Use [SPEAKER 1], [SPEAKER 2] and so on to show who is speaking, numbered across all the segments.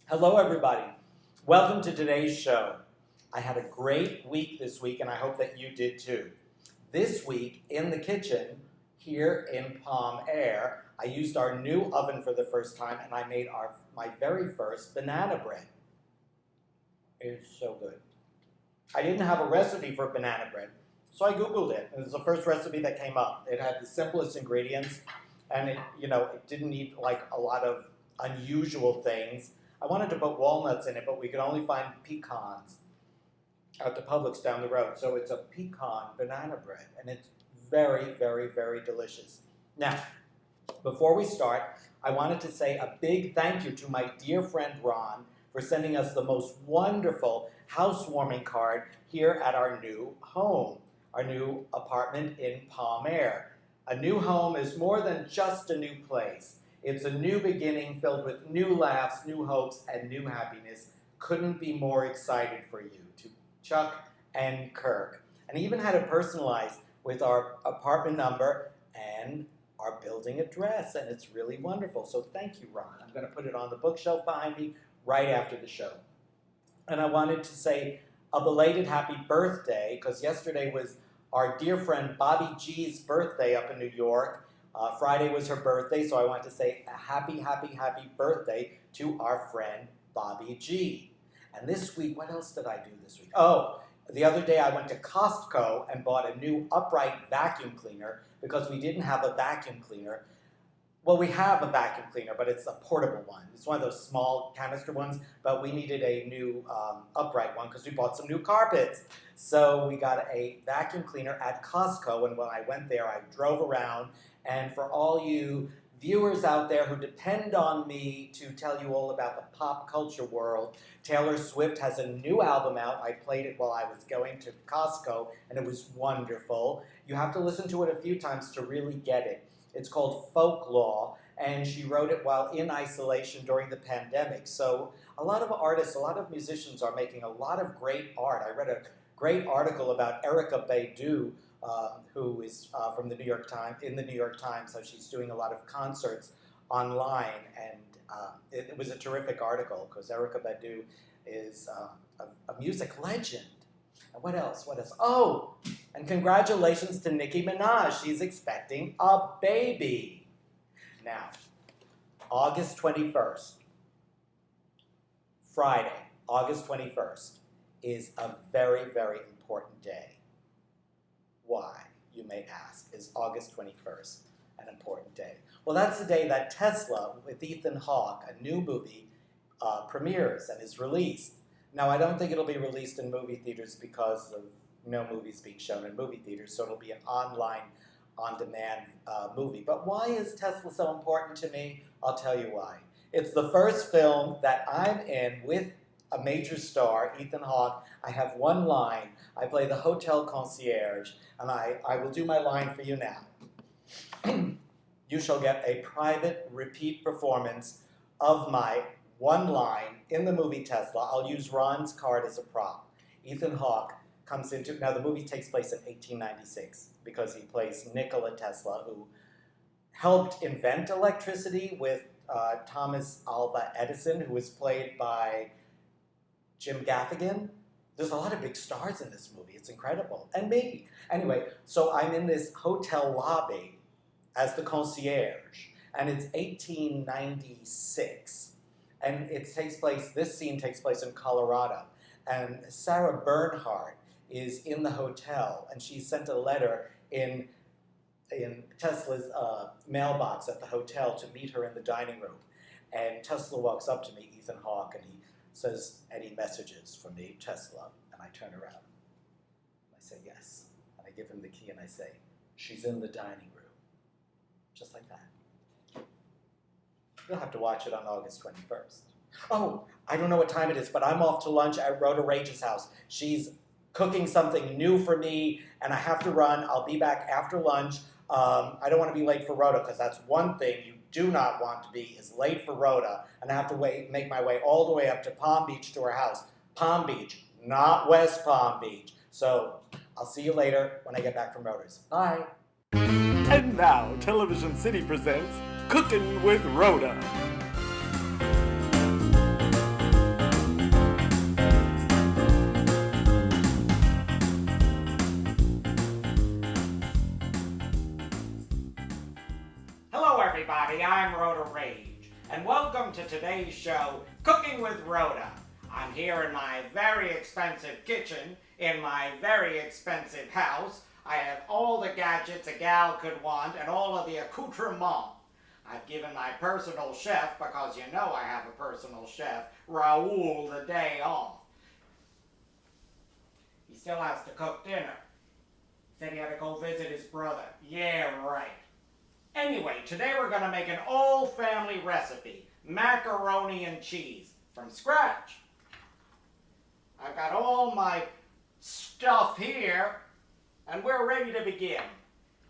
[SPEAKER 1] Hello, everybody. Welcome to today's show. I had a great week this week, and I hope that you did too. This week, in the kitchen here in Palm Air, I used our new oven for the first time, and I made my very first banana bread. It is so good. I didn't have a recipe for banana bread, so I Googled it. It was the first recipe that came up. It had the simplest ingredients, and it didn't need like a lot of unusual things. I wanted to put walnuts in it, but we could only find pecans at the Publix down the road. So it's a pecan banana bread, and it's very, very, very delicious. Now, before we start, I wanted to say a big thank you to my dear friend Ron for sending us the most wonderful housewarming card here at our new home, our new apartment in Palm Air. A new home is more than just a new place. It's a new beginning filled with new laughs, new hopes, and new happiness. Couldn't be more excited for you. To Chuck and Kirk. And even had it personalized with our apartment number and our building address. And it's really wonderful. So thank you, Ron. I'm going to put it on the bookshelf behind me right after the show. And I wanted to say a belated happy birthday, because yesterday was our dear friend Bobby G's birthday up in New York. Friday was her birthday, so I want to say a happy, happy, happy birthday to our friend Bobby G. And this week, what else did I do this week? Oh, the other day I went to Costco and bought a new upright vacuum cleaner because we didn't have a vacuum cleaner. Well, we have a vacuum cleaner, but it's a portable one. It's one of those small canister ones, but we needed a new upright one because we bought some new carpets. So we got a vacuum cleaner at Costco, and when I went there, I drove around. And for all you viewers out there who depend on me to tell you all about the pop culture world, Taylor Swift has a new album out. I played it while I was going to Costco, and it was wonderful. You have to listen to it a few times to really get it. It's called Folklore, and she wrote it while in isolation during the pandemic. So a lot of artists, a lot of musicians are making a lot of great art. I read a great article about Erykah Badu, who is from the New York Times, in the New York Times. So she's doing a lot of concerts online, and it was a terrific article because Erykah Badu is a music legend. And what else? What else? Oh, and congratulations to Nicki Minaj. She's expecting a baby. Now, August 21st, Friday, August 21st, is a very, very important day. Why, you may ask, is August 21st an important day? Well, that's the day that Tesla, with Ethan Hawke, a new movie, premieres and is released. Now, I don't think it'll be released in movie theaters because of no movies being shown in movie theaters, so it'll be an online, on-demand movie. But why is Tesla so important to me? I'll tell you why. It's the first film that I'm in with a major star, Ethan Hawke. I have one line. I play the hotel concierge, and I will do my line for you now. You shall get a private repeat performance of my one line in the movie Tesla. I'll use Ron's card as a prop. Ethan Hawke comes into, now the movie takes place in 1896 because he plays Nikola Tesla, who helped invent electricity with Thomas Alva Edison, who was played by Jim Gaffigan. There's a lot of big stars in this movie. It's incredible. And me. Anyway, so I'm in this hotel lobby as the concierge, and it's 1896. And this scene takes place in Colorado. And Sarah Bernhardt is in the hotel, and she sent a letter in Tesla's mailbox at the hotel to meet her in the dining room. And Tesla walks up to me, Ethan Hawke, and he says, "Any messages for me, Tesla?" And I turn around. I say, "Yes." And I give him the key and I say, "She's in the dining room." Just like that. You'll have to watch it on August 21st. Oh, I don't know what time it is, but I'm off to lunch at Rhoda Rage's house. She's cooking something new for me, and I have to run. I'll be back after lunch. I don't want to be late for Rhoda, because that's one thing you do not want to be, is late for Rhoda, and I have to make my way all the way up to Palm Beach to her house. Palm Beach, not West Palm Beach. So I'll see you later when I get back from Rhoda's. Bye.
[SPEAKER 2] And now, Television City presents Cookin' with Rhoda.
[SPEAKER 3] everybody, I'm Rhoda Rage, and welcome to today's show, Cooking with Rhoda. I'm here in my very expensive kitchen, in my very expensive house. I have all the gadgets a gal could want and all of the accoutrements. I've given my personal chef, because you know I have a personal chef, Raoul, the day off. He still has to cook dinner. Said he had to go visit his brother. Yeah, right. Anyway, today we're going to make an all-family recipe, macaroni and cheese, from scratch. I've got all my stuff here, and we're ready to begin.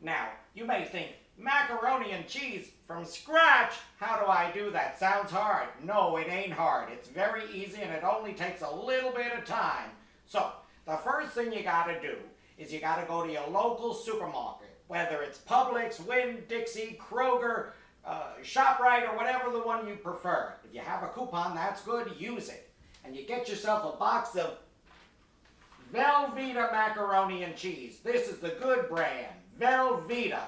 [SPEAKER 3] Now, you may think, macaroni and cheese from scratch? How do I do that? Sounds hard. No, it ain't hard. It's very easy, and it only takes a little bit of time. So, the first thing you got to do is you got to go to your local supermarket, whether it's Publix, Winn-Dixie, Kroger, ShopRite, or whatever the one you prefer. If you have a coupon, that's good, use it. And you get yourself a box of Velveeta macaroni and cheese. This is the good brand, Velveeta.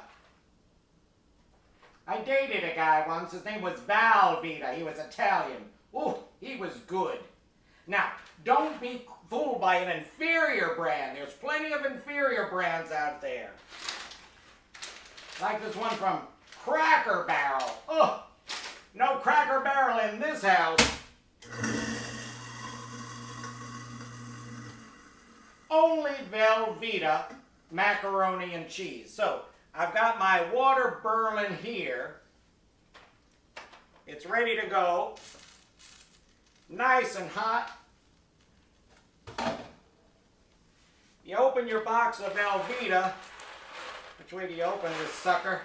[SPEAKER 3] I dated a guy once, his name was Valvita, he was Italian. Ooh, he was good. Now, don't be fooled by an inferior brand. There's plenty of inferior brands out there. Like this one from Cracker Barrel. Oh, no Cracker Barrel in this house. Only Velveeta macaroni and cheese. So, I've got my water boiling here. It's ready to go. Nice and hot. You open your box of Velveeta. Which way do you open this sucker?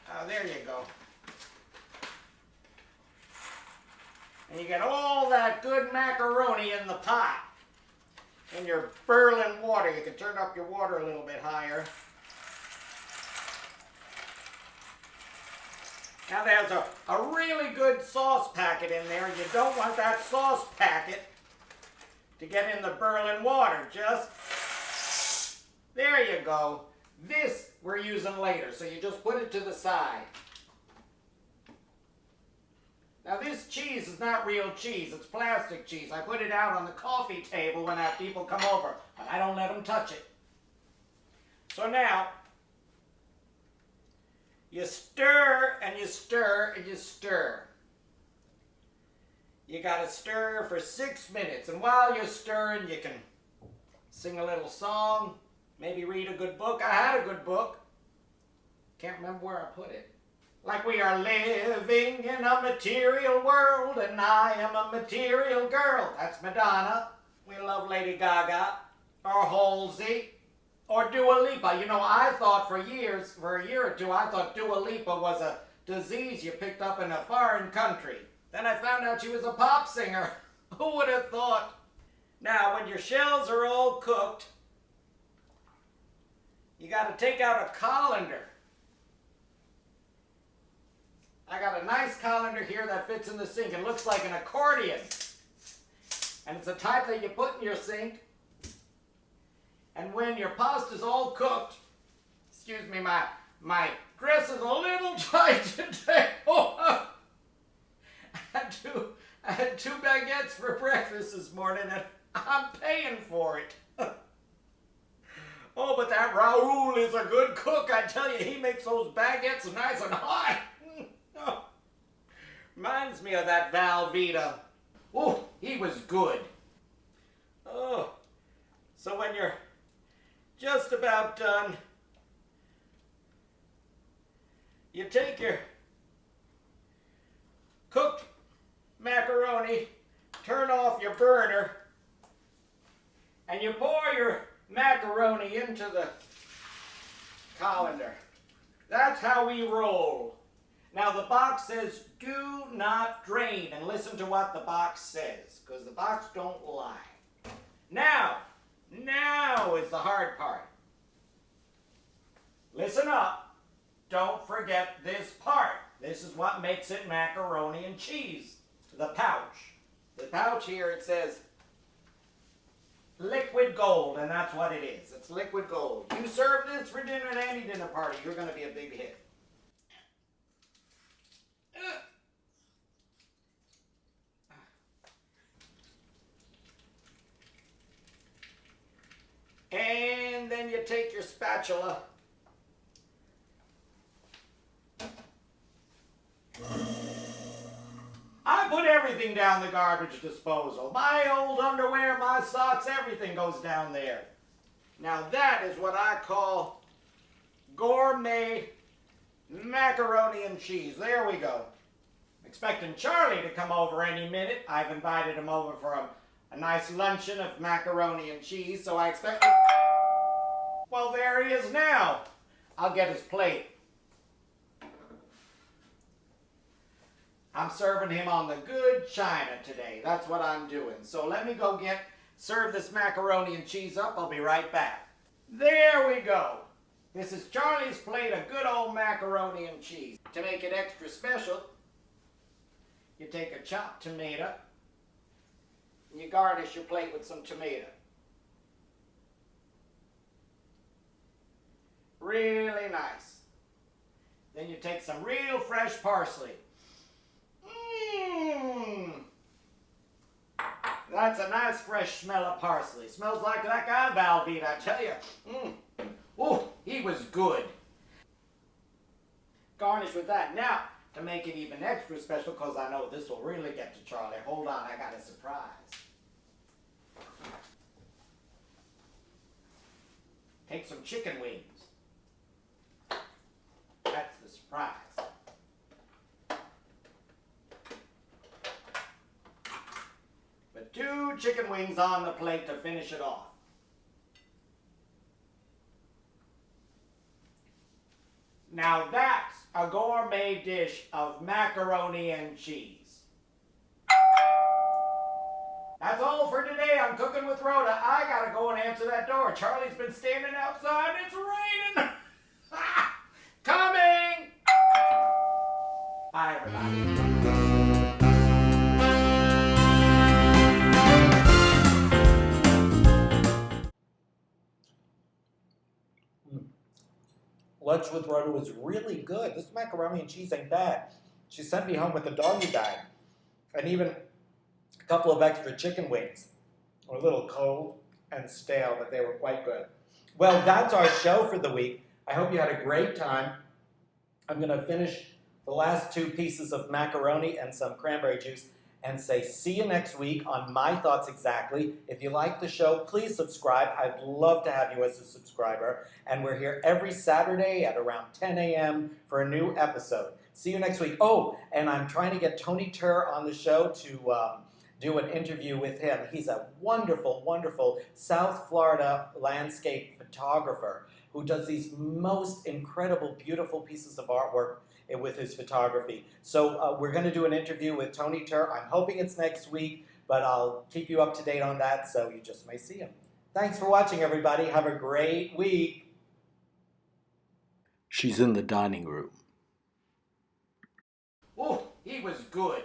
[SPEAKER 3] Oh, there you go. And you get all that good macaroni in the pot. In your boiling water. You can turn up your water a little bit higher. Now there's a really good sauce packet in there. You don't want that sauce packet to get in the boiling water. Just, there you go. This we're using later, so you just put it to the side. Now this cheese is not real cheese, it's plastic cheese. I put it out on the coffee table when I have people come over, but I don't let them touch it. So now, you stir and you stir and you stir. You gotta stir for 6 minutes, and while you're stirring, you can sing a little song, maybe read a good book. I had a good book. Can't remember where I put it. Like we are living in a material world, and I am a material girl. That's Madonna. We love Lady Gaga, or Halsey, or Dua Lipa. You know, I thought for years, for a year or two, I thought Dua Lipa was a disease you picked up in a foreign country. Then I found out she was a pop singer. Who would have thought? Now, when your shells are all cooked, you got to take out a colander. I got a nice colander here that fits in the sink. It looks like an accordion. And it's the type that you put in your sink. And when your pasta's all cooked, excuse me, my dress is a little tight today. Oh, I had two baguettes for breakfast this morning, and I'm paying for it. Oh, but that Raoul is a good cook. I tell you, he makes those baguettes nice and hot. Oh, reminds me of that Velveeta. Oh, he was good. Oh, so when you're just about done, you take your cooked macaroni, turn off your burner, and you pour your macaroni into the colander. That's how we roll. Now the box says, do not drain, and listen to what the box says, because the box don't lie. Now is the hard part. Listen up. Don't forget this part. This is what makes it macaroni and cheese. The pouch. The pouch here, it says liquid gold, and that's what it is. It's liquid gold. You serve this for dinner at any dinner party, you're going to be a big hit. And then you take your spatula. I put everything down the garbage disposal. My old underwear, my socks, everything goes down there. Now that is what I call gourmet macaroni and cheese. There we go. Expecting Charlie to come over any minute. I've invited him over for a nice luncheon of macaroni and cheese, so I expect... Well, there he is now. I'll get his plate. I'm serving him on the good china today. That's what I'm doing. So let me go serve this macaroni and cheese up. I'll be right back. There we go. This is Charlie's plate of good old macaroni and cheese. To make it extra special, you take a chopped tomato and you garnish your plate with some tomato. Really nice. Then you take some real fresh parsley. That's a nice fresh smell of parsley. Smells like that guy Valbeat, I tell you. Oh, he was good. Garnish with that. Now, to make it even extra special, because I know this will really get to Charlie. Hold on, I got a surprise. Take some chicken wings. That's the surprise. But 2 chicken wings on the plate to finish it off. Now that's a gourmet dish of macaroni and cheese. That's all for today on Cooking with Rhoda. I gotta go and answer that door. Charlie's been standing outside. It's raining. Coming! Bye, everybody.
[SPEAKER 1] Lunch with Rhoda was really good. This macaroni and cheese ain't bad. She sent me home with a doggy bag and even a couple of extra chicken wings. Were a little cold and stale, but they were quite good. Well, that's our show for the week. I hope you had a great time. I'm going to finish the last 2 pieces of macaroni and some cranberry juice and say see you next week on My Thoughts Exactly. If you like the show, please subscribe. I'd love to have you as a subscriber. And we're here every Saturday at around 10 a.m. for a new episode. See you next week. Oh, and I'm trying to get Tony Turr on the show to do an interview with him. He's a wonderful, wonderful South Florida landscape photographer who does these most incredible, beautiful pieces of artwork with his photography. So we're going to do an interview with Tony Turr. I'm hoping it's next week, but I'll keep you up to date on that, so you just may see him. Thanks for watching, everybody. Have a great week.
[SPEAKER 2] She's in the dining room.
[SPEAKER 3] Oh, he was good.